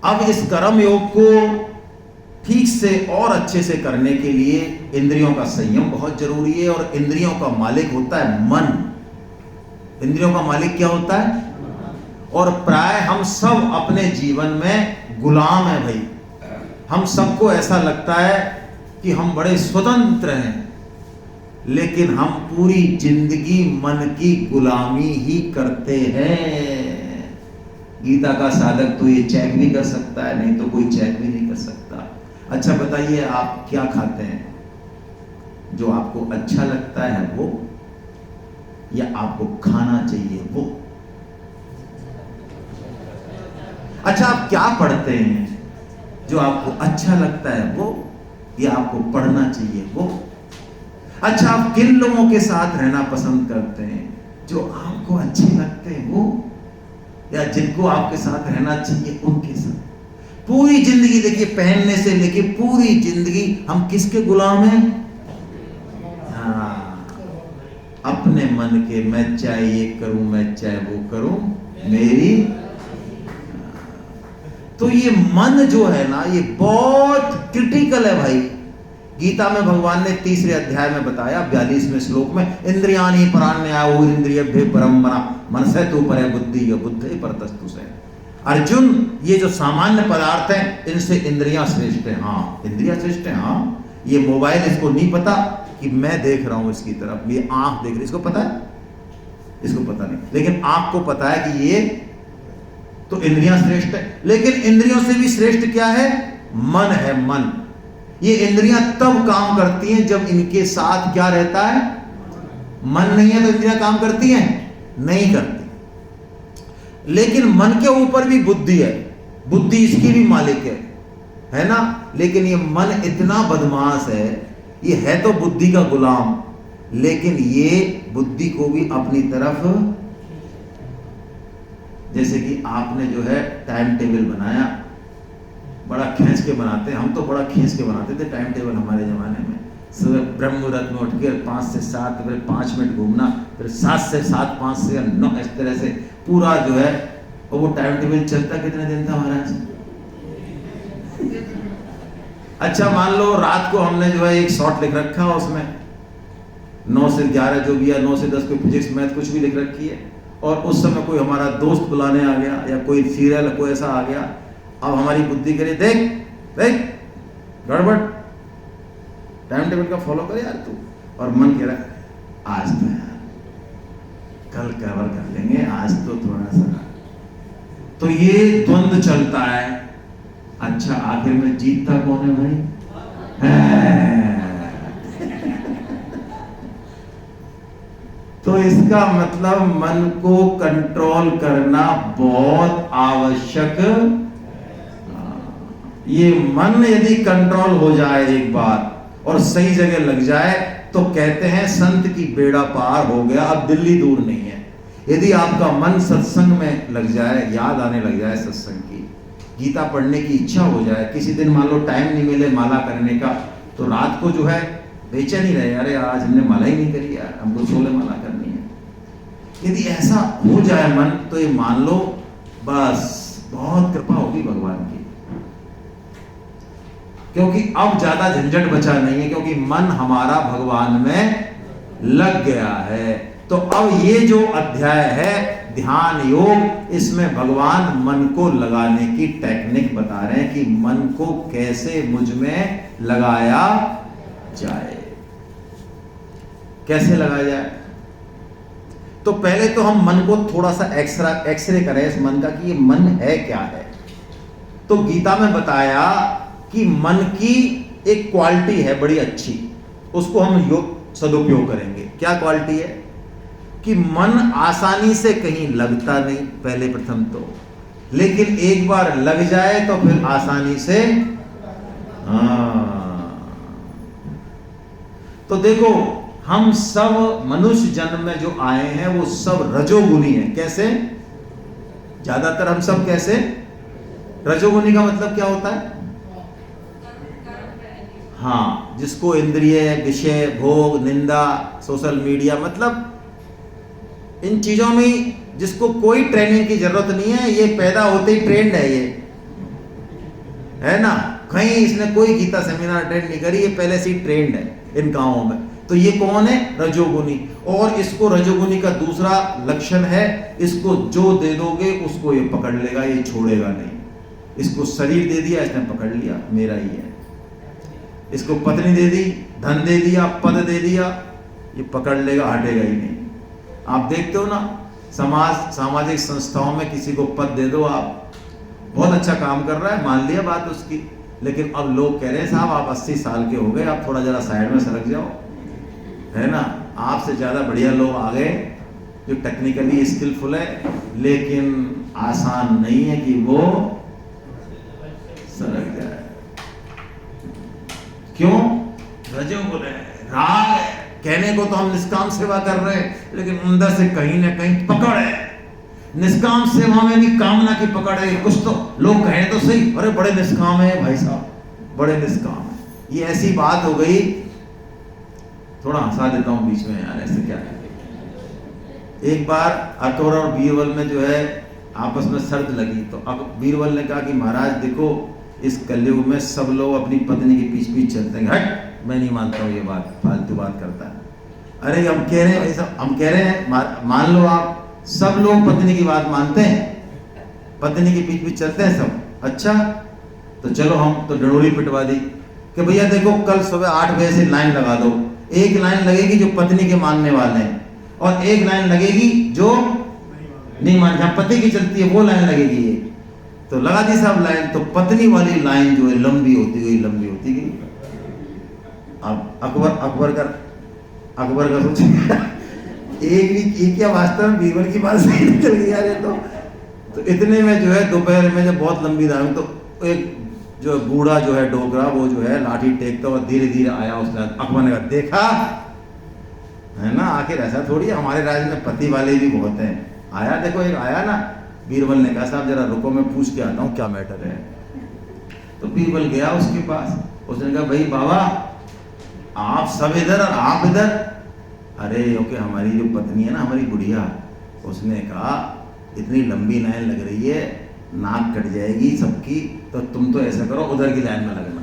अब इस कर्म योग को ठीक से और अच्छे से करने के लिए इंद्रियों का संयम बहुत जरूरी है, और इंद्रियों का मालिक होता है मन। इंद्रियों का मालिक क्या होता है? और प्राय हम सब अपने जीवन में गुलाम हैं भाई। हम सबको ऐसा लगता है कि हम बड़े स्वतंत्र हैं, लेकिन हम पूरी जिंदगी मन की गुलामी ही करते हैं। गीता का साधक तो ये चेक भी कर सकता है, नहीं तो कोई चेक भी नहीं कर सकता। अच्छा बताइए, आप क्या खाते हैं? जो आपको अच्छा लगता है वो, या आपको खाना चाहिए वो? अच्छा, आप क्या पढ़ते हैं? जो आपको अच्छा लगता है वो, या आपको पढ़ना चाहिए वो? अच्छा, आप किन लोगों के साथ रहना पसंद करते हैं? जो आपको अच्छे लगते हैं वो, या जिनको आपके साथ रहना चाहिए उनके साथ? पूरी जिंदगी देखिए, पहनने से लेके पूरी जिंदगी हम किसके गुलाम हैं? हाँ, अपने मन के। मैं चाहे ये करूं, मैं चाहे वो करूं, मेरी। तो ये मन जो है ना, ये बहुत क्रिटिकल है भाई। गीता में भगवान ने 3रे अध्याय में बताया, 42वें श्लोक में, इंद्रियाणि पराण्याहुरिन्द्रियेभ्यः परं मनः मनसे तु परे बुद्धि बुद्धि परतस्तु से। अर्जुन, ये जो सामान्य पदार्थ हैं, इनसे इंद्रियां श्रेष्ठ हैं। हाँ, इंद्रियां श्रेष्ठ हैं। हाँ, ये मोबाइल, इसको नहीं पता कि मैं देख रहा हूं इसकी तरफ, ये आंख देख रही, इसको पता है? इसको पता नहीं, लेकिन आंख को पता है कि ये तो इंद्रियां श्रेष्ठ है। लेकिन इंद्रियों से भी श्रेष्ठ क्या है? मन है। मन। ये इंद्रियां तब काम करती हैं जब इनके साथ क्या रहता है? मन नहीं है तो इंद्रियां काम करती हैं? नहीं करती। लेकिन मन के ऊपर भी बुद्धि है, बुद्धि इसकी भी मालिक है ना? लेकिन ये मन इतना बदमाश है, ये है तो बुद्धि का गुलाम, लेकिन ये बुद्धि को भी अपनी तरफ, जैसे कि आपने जो है टाइम टेबल बनाया, बड़ा खींच के बनाते हैं, हम तो बड़ा खींच के बनाते थे टाइम टेबल हमारे जमाने में। सुबह ब्रह्म मुहूर्त में उठ के 5 से 7, फिर 5 मिनट घूमना, फिर 7 से 7, 5 से 9, इस तरह से पूरा जो है वो टाइम टेबल चलता कितने दिन था महाराज? अच्छा, मान लो रात को हमने जो है एक शॉर्ट लिख रखा, उसमें 9 से 11 जो भी है, 9 से 10 कोई फिजिक्स मैथ कुछ भी लिख रखी है, और उस समय कोई हमारा दोस्त बुलाने आ गया, या कोई सीरियल कोई ऐसा आ गया। अब हमारी बुद्धि करे, देख देख गड़बड़, टाइम टेबल का फॉलो कर यार तू। और मन कह रहा है आज तो यार कल कवर कर लेंगे, आज तो थोड़ा सा। तो ये द्वंद्व चलता है। अच्छा, आखिर में जीतता कौन है भाई? तो इसका मतलब मन को कंट्रोल करना बहुत आवश्यक। ये मन यदि कंट्रोल हो जाए एक बार और सही जगह लग जाए, तो कहते हैं संत की बेड़ा पार हो गया, अब दिल्ली दूर नहीं है। यदि आपका मन सत्संग में लग जाए, याद आने लग जाए सत्संग की, गीता पढ़ने की इच्छा हो जाए, किसी दिन मान लो टाइम नहीं मिले माला करने का, तो रात को जो है बेचैन ही रहे, अरे आज हमने माला ही नहीं करी यार, हमको 16 माला करनी है। यदि ऐसा हो जाए मन, तो ये मान लो बस बहुत कृपा होगी भगवान की, क्योंकि अब ज्यादा झंझट बचा नहीं है, क्योंकि मन हमारा भगवान में लग गया है। तो अब ये जो अध्याय है ध्यान योग, इसमें भगवान मन को लगाने की टेक्निक बता रहे हैं कि मन को कैसे मुझ में लगाया जाए, कैसे लगाया जाए। तो पहले तो हम मन को थोड़ा सा एक्सरे करें इस मन का कि ये मन है क्या है। तो गीता में बताया कि मन की एक क्वालिटी है बड़ी अच्छी, उसको हम योग सदुपयोग करेंगे। क्या क्वालिटी है? कि मन आसानी से कहीं लगता नहीं, पहले प्रथम तो, लेकिन एक बार लग जाए तो फिर आसानी से। तो देखो, हम सब मनुष्य जन्म में जो आए हैं वो सब रजोगुनी हैं। कैसे? ज्यादातर हम सब कैसे? रजोगुनी का मतलब क्या होता है? हाँ, जिसको इंद्रिय, विषय, भोग, निंदा, सोशल मीडिया, मतलब इन चीजों में जिसको कोई ट्रेनिंग की जरूरत नहीं है, ये पैदा होते ही ट्रेंड है। है ना, कहीं इसने कोई गीता सेमिनार अटेंड नहीं करी, ये पहले से ही ट्रेंड है इन कामों में। तो ये कौन है? रजोगुनी। और इसको रजोगुनी का दूसरा लक्षण है, इसको जो दे दोगे उसको ये पकड़ लेगा, ये छोड़ेगा नहीं। इसको शरीर दे दिया, इसने पकड़ लिया, मेरा ही है। इसको पत्नी दे दी, धन दे दिया, पद दे दिया, ये पकड़ लेगा, हटेगा ही नहीं। आप देखते हो ना, सामाजिक संस्थाओं में किसी को पद दे दो, आप बहुत अच्छा काम कर रहा है, मान लिया बात उसकी, लेकिन अब लोग कह रहे हैं साहब आप 80 साल के हो गए, आप थोड़ा जरा साइड में सरक जाओ, है ना। आपसे ज़्यादा बढ़िया लोग आ गए जो टेक्निकली स्किलफुल है, लेकिन आसान नहीं है कि वो सरक जाए। क्यों? रजोगुण है, राग है। कहने को तो हम निष्काम सेवा कर रहे हैं, लेकिन अंदर से कहीं ना कहीं पकड़ है। निष्काम सेवा में भी कामना की पकड़ है। कुछ तो लोग कहें तो सही, अरे बड़े निष्काम है भाई साहब, बड़े निष्काम है। ये ऐसी बात हो गई, थोड़ा हंसा देता हूं बीच में यार, ऐसे क्या है। एक बार अकबर और बीरबल में जो है आपस में शर्त लगी, तो बीरबल ने कहा कि महाराज देखो, इस कलयुग में सब लोग अपनी पत्नी के पीछे पीछे चलते हैं। हट, मैं नहीं मानता हूँ, ये बात फालतू बात करता है। अरे हम कह रहे हैं भाई साहब, हम कह रहे हैं मान लो आप, सब लोग पत्नी की बात मानते हैं, पत्नी के पीछे पीछे चलते हैं सब। अच्छा, तो चलो हम तो डंडोरी पिटवा दी कि भैया देखो कल सुबह 8 बजे से लाइन लगा दो। एक लाइन लगेगी जो पत्नी के मानने वाले हैं, और एक लाइन लगेगी जो नहीं मान, जहाँ पति की चलती है वो लाइन लगेगी। ये तो लगा दी साहब लाइन, तो पत्नी वाली लाइन जो है लंबी होती गई, लंबी होती गई। अब अकबर का सोचेगा एक क्या वास्तव में बीरबल की बात सही निकल गई यार। तो इतने में जो है दोपहर में जब बहुत लंबी लाइन, तो एक जो बूढ़ा जो है डोगरा, वो जो है लाठी टेकता हुआ धीरे धीरे आया। उसने अकबर ने कहा देखा है ना, आखिर ऐसा थोड़ी, हमारे राज्य में पति वाले भी बहुत हैं। आया, देखो एक आया ना। बीरबल ने कहा साहब जरा रुको, मैं पूछ के आता हूँ क्या मैटर है। तो बीरबल गया उसके पास, उसने कहा भाई बाबा आप सब इधर और आप इधर। अरे ओके, हमारी जो पत्नी है ना, हमारी बुढ़िया, उसने कहा इतनी लंबी लाइन लग रही है, नाक कट जाएगी सबकी, तो तुम तो ऐसा करो उधर की लाइन में लगना।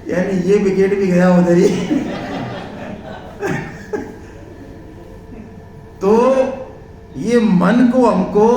यानी ये विकेट भी गया उधर ही। तो ये मन को हमको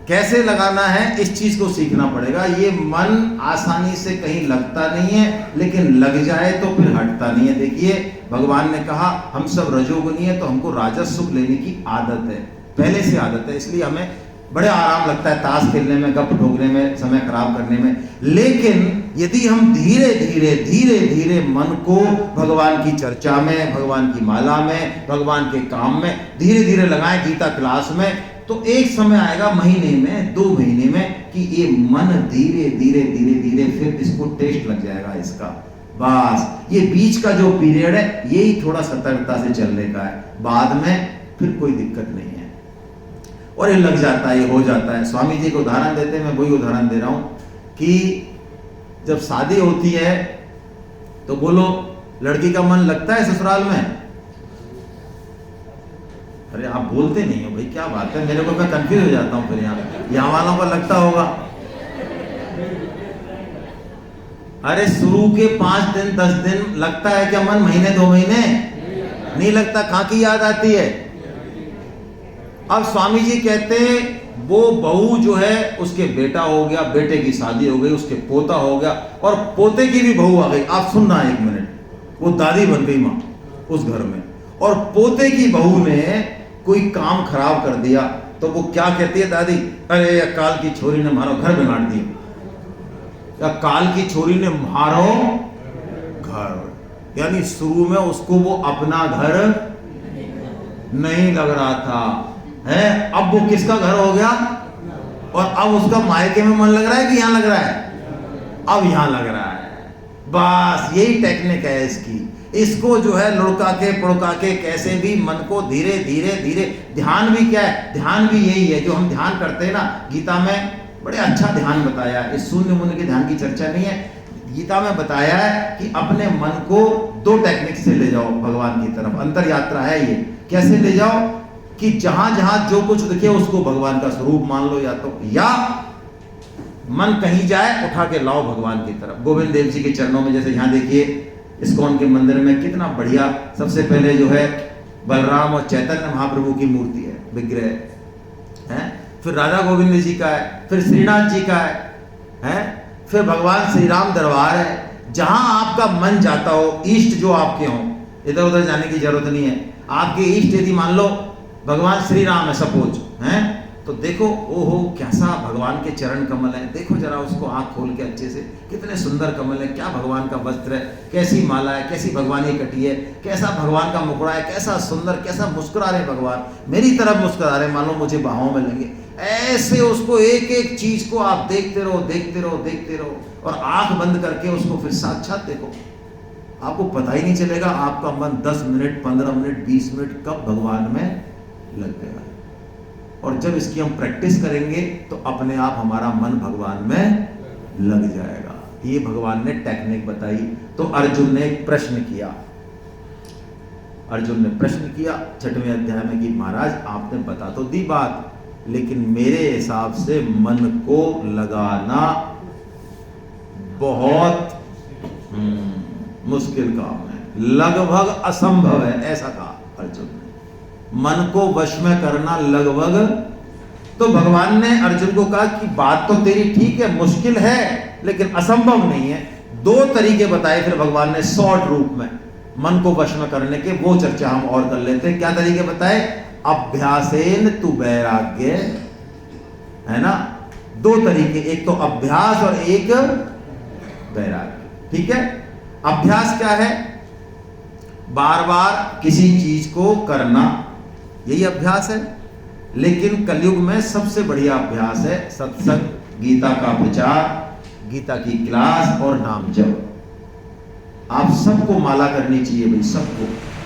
कैसे लगाना है, इस चीज को सीखना पड़ेगा। ये मन आसानी से कहीं लगता नहीं है, लेकिन लग जाए तो फिर हटता नहीं है। देखिए भगवान ने कहा हम सब रजोगुनी है, तो हमको राजस सुख लेने की आदत है, पहले से आदत है, इसलिए हमें बड़े आराम लगता है ताश खेलने में, गप ठोकने में, समय खराब करने में। लेकिन यदि हम धीरे धीरे धीरे धीरे मन को भगवान की चर्चा में, भगवान की माला में, भगवान के काम में धीरे धीरे लगाएं, गीता क्लास में, तो एक समय आएगा महीने में, 2 महीने में, कि ये मन धीरे धीरे धीरे धीरे फिर इसको टेस्ट लग जाएगा इसका। बस ये बीच का जो पीरियड है, यही थोड़ा सतर्कता से चलने का है, बाद में फिर कोई दिक्कत नहीं है। और ये लग जाता है, ये हो जाता है। स्वामी जी को उदाहरण देते हैं, मैं वही उदाहरण दे रहा हूं कि जब शादी होती है तो बोलो लड़की का मन लगता है ससुराल में? अरे आप बोलते नहीं हो भाई, क्या बात है, मेरे को, मैं कंफ्यूज हो जाता हूं। फिर यहाँ वालों का लगता होगा। अरे शुरू के 5 दिन 10 दिन लगता है क्या मन? महीने 2 महीने नहीं लगता। कहां की याद आती है? अब स्वामी जी कहते हैं वो बहू जो है, उसके बेटा हो गया, बेटे की शादी हो गई, उसके पोता हो गया, और पोते की भी बहू आ गई। आप सुनना एक मिनट, वो दादी बन गई मां उस घर में, और पोते की बहू ने कोई काम खराब कर दिया, तो वो क्या कहती है दादी? अरे काल की छोरी ने मारो घर बिगाड़ दिया, या काल की छोरी ने मारो घर। यानी शुरू में उसको वो अपना घर नहीं लग रहा था, है, अब वो किसका घर हो गया, और अब उसका मायके में मन लग रहा है कि यहां लग रहा है? अब यहां लग रहा है। बस यही टेक्निक है इसकी। इसको जो है लुढ़का के पुड़का के कैसे भी मन को धीरे धीरे धीरे, ध्यान भी क्या है? ध्यान भी यही है जो हम ध्यान करते हैं ना। गीता में बड़े अच्छा ध्यान बताया है, इस शून्य मन के ध्यान की चर्चा नहीं है। गीता में बताया है कि अपने मन को 2 टेक्निक से ले जाओ भगवान की तरफ। अंतर यात्रा है ये। कैसे ले जाओ? कि जहां जहां जो कुछ दिखे उसको भगवान का स्वरूप मान लो, या मन कहीं जाए उठा के लाओ भगवान की तरफ। गोविंद देव जी के चरणों में, जैसे यहाँ देखिए इस्कॉन के मंदिर में कितना बढ़िया, सबसे पहले जो है बलराम और चैतन्य महाप्रभु की मूर्ति है, विग्रह है, फिर राधा गोविंद जी का है, फिर श्रीनाथ जी का है, फिर भगवान श्री राम दरबार है। जहां आपका मन जाता हो, इष्ट जो आपके हों, इधर उधर जाने की जरूरत नहीं है। आपके इष्ट यदि मान लो भगवान श्री राम है सपोज, हैं, तो देखो ओहो कैसा भगवान के चरण कमल है, देखो जरा उसको आंख खोल के अच्छे से, कितने सुंदर कमल है, क्या भगवान का वस्त्र है, कैसी माला है, कैसी भगवान की कटी है, कैसा भगवान का मुखड़ा है, कैसा सुंदर, कैसा मुस्कुरा रहे भगवान, मेरी तरफ मुस्कुरा रहे, मान लो मुझे बाहों में लेंगे। ऐसे उसको एक एक चीज को आप देखते रहो, देखते रहो, देखते रहो, और आंख बंद करके उसको फिर साक्षात देखो। आपको पता ही नहीं चलेगा आपका मन 10 मिनट, 15 मिनट, 20 मिनट कब भगवान में लग गया। और जब इसकी हम प्रैक्टिस करेंगे तो अपने आप हमारा मन भगवान में लग जाएगा। ये भगवान ने टेक्निक बताई। तो अर्जुन ने एक प्रश्न किया, अर्जुन ने प्रश्न किया 6वें अध्याय में कि महाराज आपने बता तो दी बात, लेकिन मेरे हिसाब से मन को लगाना बहुत मुश्किल काम है, लगभग असंभव है, ऐसा कहा अर्जुन ने। मन को वश में करना लगभग, तो भगवान ने अर्जुन को कहा कि बात तो तेरी ठीक है, मुश्किल है लेकिन असंभव नहीं है। 2 तरीके बताए फिर भगवान ने शॉर्ट रूप में मन को वश में करने के, वो चर्चा हम और कर लेते हैं। क्या तरीके बताए? अभ्यासेन तु वैराग्य, है ना, 2 तरीके, एक तो अभ्यास और एक वैराग्य। ठीक है, अभ्यास क्या है? बार बार किसी चीज को करना, यही अभ्यास है। लेकिन कलयुग में सबसे बढ़िया अभ्यास है सत्संग, गीता का प्रचार, गीता की क्लास और नाम जप। आप सबको माला करनी चाहिए भाई, सबको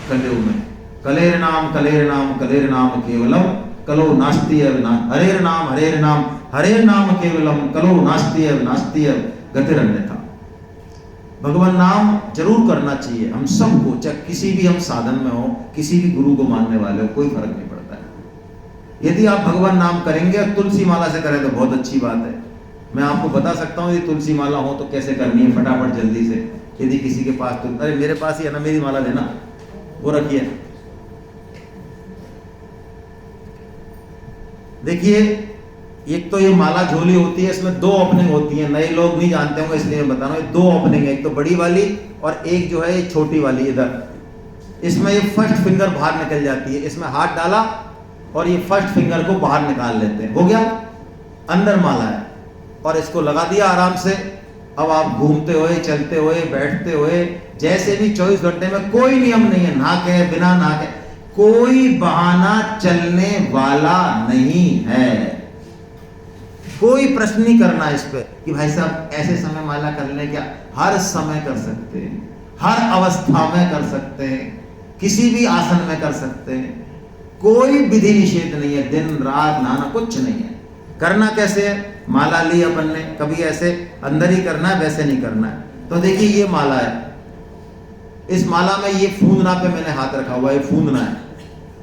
कलयुग में। कलेर नाम कलेर नाम कलेर नाम केवलम कलो नास्ति एव ना, हरेर नाम हरेर नाम हरेर नाम केवलम कलो नास्ति एव नास्ति एव गतिरन्यथा। भगवान नाम जरूर करना चाहिए हम सबको, चाहे किसी भी हम साधन में हो, किसी भी गुरु को मानने वाले हो, कोई फर्क नहीं पड़ता है। यदि आप भगवान नाम करेंगे और तुलसी माला से करें तो बहुत अच्छी बात है। मैं आपको बता सकता हूँ यदि तुलसी माला हो तो कैसे करनी है फटाफट जल्दी से। यदि किसी के पास, तो अरे मेरे पास ही है ना, मेरी माला लेना, वो रखिए। देखिए, एक तो ये माला झोली होती है, इसमें 2 ओपनिंग होती है, नए लोग नहीं जानते होंगे इसलिए मैं बता रहा हूँ। 2 ओपनिंग है, एक तो बड़ी वाली और एक जो है ये छोटी वाली इधर। इसमें ये फर्स्ट फिंगर बाहर निकल जाती है, इसमें हाथ डाला और ये फर्स्ट फिंगर को बाहर निकाल लेते हैं, हो गया, अंदर माला है। और इसको लगा दिया आराम से। अब आप घूमते हुए, चलते हुए, बैठते हुए, जैसे भी 24 घंटे में कोई नियम नहीं है, नहा के बिना नहा के, कोई बहाना चलने वाला नहीं है। कोई प्रश्न नहीं करना इस पे कि भाई साहब ऐसे समय माला कर लें क्या? हर समय कर सकते हैं, हर अवस्था में कर सकते हैं, किसी भी आसन में कर सकते हैं, कोई विधि निषेध नहीं है, दिन रात नहाना कुछ नहीं है। करना कैसे है? माला ली अपन ने, कभी ऐसे अंदर ही करना है, वैसे नहीं करना है। तो देखिए ये माला है, इस माला में ये फूंदना पे मैंने हाथ रखा हुआ है, फूंदना है,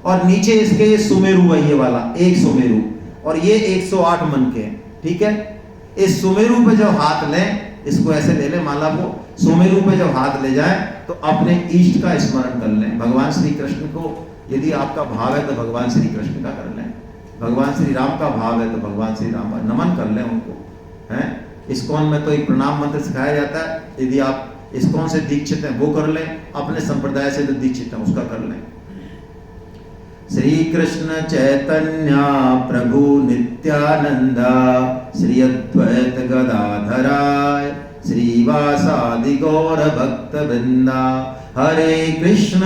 और नीचे इसके ये सुमेरु है, ये वाला एक सुमेरु, और ये 108 मन के हैं। ठीक है, इस सुमेरु पे जब हाथ लें, इसको ऐसे ले लें माला को, सुमेरु पे जब हाथ ले जाए तो अपने इष्ट का स्मरण कर लें। भगवान श्री कृष्ण को यदि आपका भाव है तो भगवान श्री कृष्ण का कर लें, भगवान श्री राम का भाव है तो भगवान श्री राम का नमन कर लें उनको, हैं। इस्कॉन में तो एक प्रणाम मंत्र सिखाया जाता है, यदि आप इस्कॉन से दीक्षित हैं वो कर लें, अपने संप्रदाय से जो दीक्षित हैं उसका कर लें। श्री कृष्ण चैतन्य प्रभु नित्यानंद श्री अद्वैत गदाधराय श्रीवासादि गौर भक्त वृंदा। हरे कृष्ण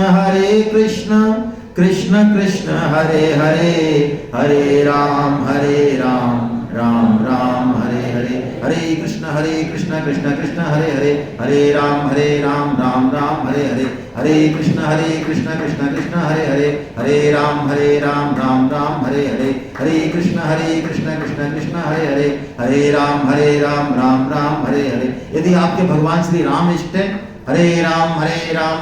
कृष्ण कृष्ण हरे हरे, हरे राम राम राम हरे हरे, हरे कृष्ण कृष्ण कृष्ण हरे हरे, हरे राम राम राम हरे हरे, हरे कृष्ण कृष्ण कृष्ण हरे हरे, हरे राम राम राम हरे हरे, हरे कृष्ण कृष्ण कृष्ण हरे हरे, हरे राम राम राम हरे हरे। यदि आपके भगवान श्री राम इष्ट हैं, हरे राम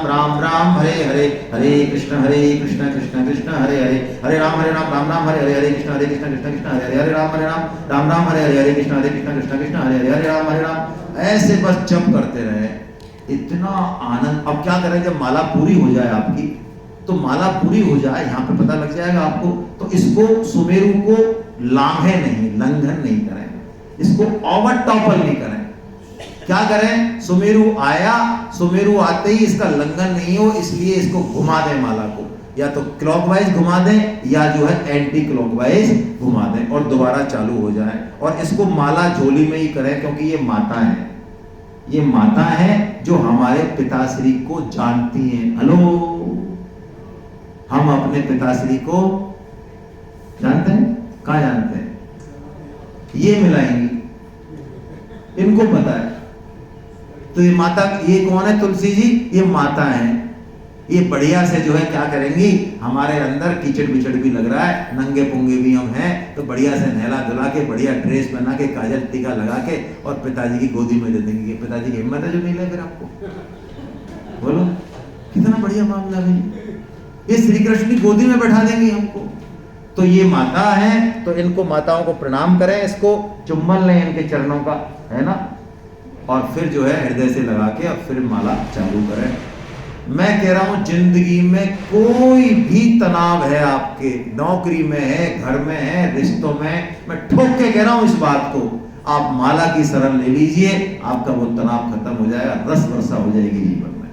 राम राम हरे हरे, हरे कृष्ण कृष्ण कृष्ण हरे हरे, हरे राम राम राम हरे हरे, हरे कृष्ण कृष्ण कृष्ण हरे हरे, हरे राम राम हरे हरे, हरे कृष्ण कृष्ण कृष्ण हरे हरे, हरे राम ऐसे बस जप करते रहे। इतना आनंद। अब क्या करें, जब माला पूरी हो जाए आपकी, तो माला पूरी हो जाए, यहाँ पे पता लग जाएगा आपको, तो इसको सुमेरु को लांघे नहीं, लंघन नहीं करें, इसको ओवर टॉपल नहीं करें। क्या करें, सुमेरु आया, सुमेरु आते ही इसका लंघन नहीं हो, इसलिए इसको घुमा दें माला को, या तो क्लॉकवाइज घुमा दें या जो है एंटी क्लॉकवाइज घुमा दें, और दोबारा चालू हो जाए। और इसको माला झोली में ही करें, क्योंकि ये माता है, ये माता है जो हमारे पिताश्री को जानती हैं। हेलो, हम अपने पिताश्री को जानते हैं, कहां जानते हैं, ये मिलाएंगी, इनको पता है। तो ये माता, ये कौन है, तुलसी जी, ये माता है। ये बढ़िया से जो है क्या करेंगी, हमारे अंदर कीचड़ बिचड़ भी लग रहा है, नंगे पुंगे भी हम हैं, तो बढ़िया से नहला धुला के, बढ़िया ड्रेस पहना के, काजल टीका लगा के, और पिताजी की गोदी में दे देंगे। पिताजी की हिम्मत है जो नहीं ले फिर आपको, बोलो कितना बढ़िया मामला है, ये श्री कृष्ण की गोदी में बैठा देंगे हमको। तो ये माता है, तो इनको माताओं को प्रणाम करें, इसको चुम्बन लें इनके चरणों का, है ना, और फिर जो है हृदय से लगा के और फिर माला चालू करें। मैं कह रहा हूं, जिंदगी में कोई भी तनाव है आपके, नौकरी में है, घर में है, रिश्तों में, मैं ठोक के कह रहा हूं इस बात को, आप माला की शरण ले लीजिए, आपका वो तनाव खत्म हो जाएगा, रस वर्षा हो जाएगी जीवन में,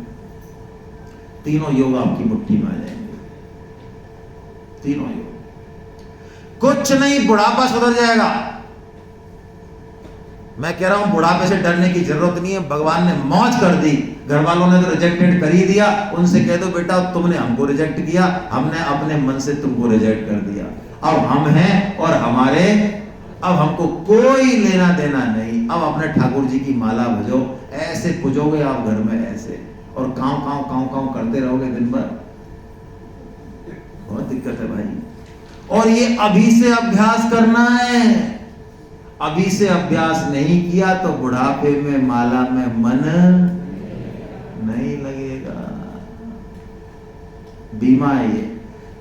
तीनों योग आपकी मुट्ठी में आ जाएंगे, तीनों योग। कुछ नहीं, बुढ़ापा सुधर जाएगा। मैं कह रहा हूं बुढ़ापे से डरने की जरूरत नहीं है, भगवान ने मौज कर दी, घर वालों ने तो रिजेक्टेड कर ही दिया, उनसे कह दो बेटा तुमने हमको रिजेक्ट किया, हमने अपने मन से तुमको रिजेक्ट कर दिया, अब हम हैं और हमारे, अब हमको कोई लेना देना नहीं, अब अपने ठाकुर जी की माला भजो, ऐसे पूजोगे आप घर में ऐसे, और कांव कांव कांव कांव करते रहोगे दिन भर, बहुत दिक्कत है भाई। और ये अभी से अभ्यास करना है, अभी से अभ्यास नहीं किया तो बुढ़ापे में माला में मन नहीं लगेगा, बीमा है ये।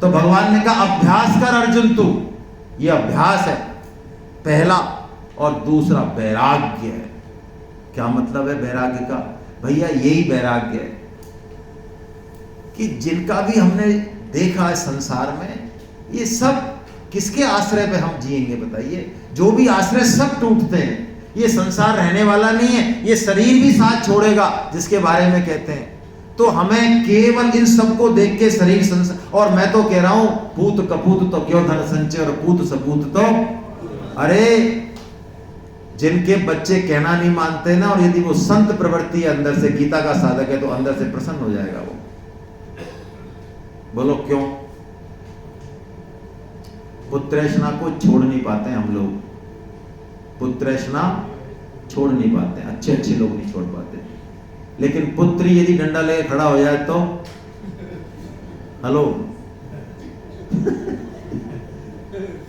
तो भगवान ने कहा अभ्यास कर अर्जुन तू, ये अभ्यास है पहला, और दूसरा वैराग्य है। क्या मतलब है वैराग्य का, भैया यही वैराग्य है कि जिनका भी हमने देखा है संसार में, ये सब किसके आश्रय पे हम जिएंगे बताइए, जो भी आश्रय सब टूटते हैं, ये संसार रहने वाला नहीं है, ये शरीर भी साथ छोड़ेगा जिसके बारे में कहते हैं। तो हमें केवल इन सबको देख के शरीर संसार, और मैं तो कह रहा हूं पूत कपूत तो क्यों धन संचय, और पूत सपूत तो, अरे जिनके बच्चे कहना नहीं मानते ना, और यदि वो संत प्रवृत्ति है अंदर से, गीता का साधक है, तो अंदर से प्रसन्न हो जाएगा वो। बोलो क्यों, पुत्रेष्णा को छोड़ नहीं पाते हम लोग, पुत्रेष्णा छोड़ नहीं पाते, अच्छे अच्छे लोग नहीं छोड़ पाते, लेकिन पुत्री यदि डंडा लेकर खड़ा हो जाए तो हेलो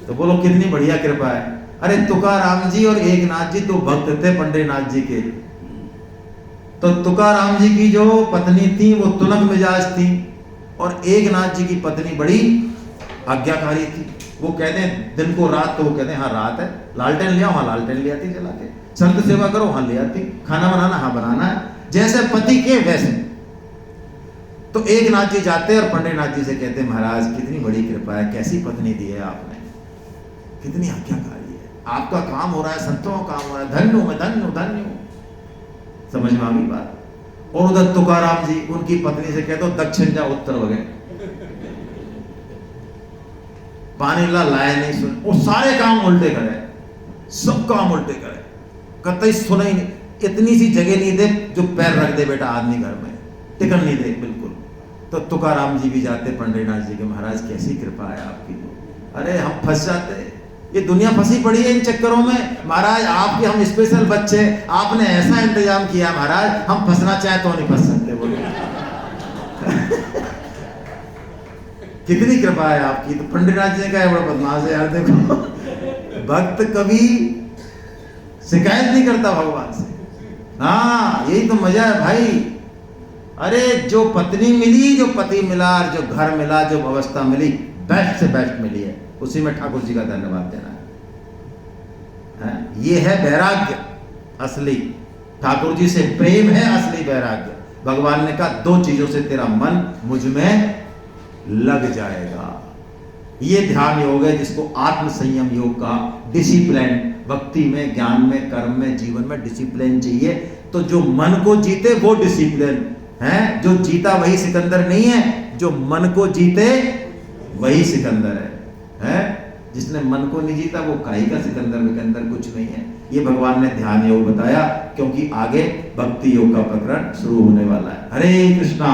तो बोलो कितनी बढ़िया कृपा है। अरे तुकाराम जी और एकनाथ जी दो भक्त थे पंडितनाथ जी के, तो तुकाराम जी की जो पत्नी थी वो तुनक मिजाज थी, और एकनाथ जी की पत्नी बड़ी आज्ञाकारी थी। वो कहते हैं दिन को रात, तो वो कहते हैं हाँ रात है, लालटेन ले आओ, हाँ लालटेन ले आती जला के, संत सेवा करो, हाँ ले आती, खाना बनाना, हाँ बनाना है, जैसे पति के वैसे। तो एकनाथ जी जाते हैं और पंडितनाथ जी से कहते हैं महाराज कितनी बड़ी कृपा है, कैसी पत्नी दी है आपने, कितनी आज्ञाकारी है, आपका काम हो रहा है, संतों का काम हो रहा है, धन्य हूं मैं, धन्य हूं, धन्य हूं। समझ में आ गई बात। और उधर तुकाराम जी उनकी पत्नी से कहते हो दक्षिण जा उत्तर वगैरह, पानी ला लाया नहीं, सुन, वो सारे काम उल्टे करे, सब काम उल्टे करे, कतई सुना ही नहीं, इतनी सी जगह नहीं दे जो पैर रख दे बेटा आदमी घर में, टिकन नहीं दे बिल्कुल। तो तुकाराम जी भी जाते पंडितनाथ जी के, महाराज कैसी कृपा है आपकी, अरे हम फंस जाते, ये दुनिया फंसी पड़ी है इन चक्करों में, महाराज आपके हम स्पेशल बच्चे, आपने ऐसा इंतजाम किया महाराज, हम फंसना चाहे तो नहीं फंस सकते, बोलो कितनी कृपा है आपकी। तो पंडितनाथ जी ने कहा बड़ा बदमाश है यार, देखो भक्त कभी शिकायत नहीं करता भगवान से, हाँ यही तो मजा है भाई, अरे जो पत्नी मिली, जो पति मिला, और जो घर मिला, जो अवस्था मिली, बेस्ट से बेस्ट मिली है, उसी में ठाकुर जी का धन्यवाद देना है। ये है वैराग्य असली, ठाकुर जी से प्रेम है असली वैराग्य। भगवान ने कहा 2 चीजों से तेरा मन मुझ में लग जाएगा। ये ध्यान योग है जिसको आत्म संयम योग का, डिसिप्लिन, भक्ति में, ज्ञान में, कर्म में, जीवन में डिसिप्लिन चाहिए। तो जो मन को जीते वो डिसिप्लिन है, जो जीता वही सिकंदर नहीं है, जो मन को जीते वही सिकंदर है? जिसने मन को नहीं जीता वो काहे का सिकंदर, के अंदर कुछ नहीं है। ये भगवान ने ध्यान योग बताया, क्योंकि आगे भक्ति योग का प्रकरण शुरू होने वाला है। हरे कृष्णा।